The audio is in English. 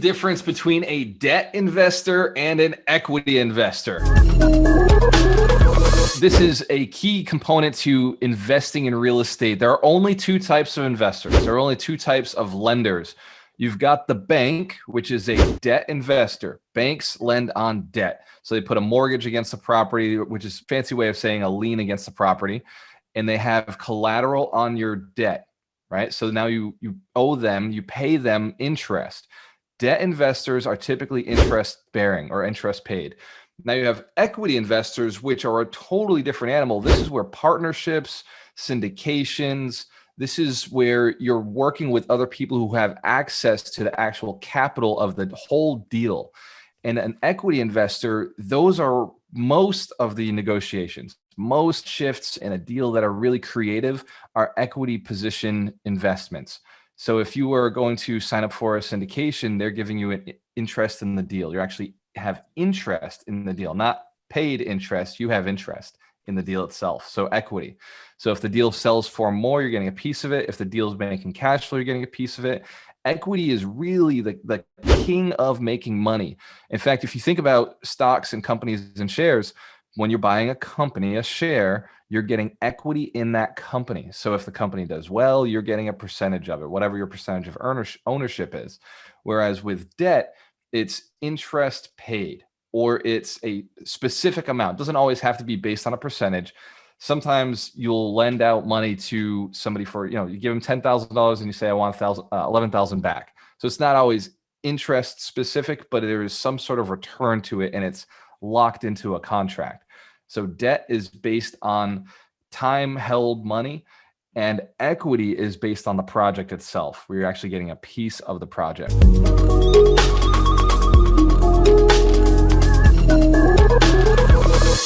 difference between a debt investor and an equity investor? This is a key component to investing in real estate. There are only two types of investors. There are only two types of lenders. You've got the bank, which is a debt investor. Banks lend on debt. So they put a mortgage against the property, which is a fancy way of saying a lien against the property, and they have collateral on your debt, right? So now you owe them, you pay them interest. Debt investors are typically interest bearing or interest paid. Now you have equity investors, which are a totally different animal. This is where partnerships, syndications, this is where you're working with other people who have access to the actual capital of the whole deal. And an equity investor, those are most of the negotiations. Most shifts in a deal that are really creative are equity position investments. So if you are going to sign up for a syndication, they're giving you an interest in the deal. You actually have interest in the deal, not paid interest. You have interest in the deal itself. So equity. So if the deal sells for more, you're getting a piece of it. If the deal is making cash flow, you're getting a piece of it. Equity is really the king of making money. In fact, if you think about stocks and companies and shares, when you're buying a company, a share, you're getting equity in that company. So if the company does well, you're getting a percentage of it, whatever your percentage of ownership is. Whereas with debt, it's interest paid, or it's a specific amount. It doesn't always have to be based on a percentage. Sometimes you'll lend out money to somebody for, you give them $10,000 and you say, I want 11,000 back. So it's not always interest specific, but there is some sort of return to it, and it's locked into a contract. So debt is based on time held money, and equity is based on the project itself, where you're actually getting a piece of the project.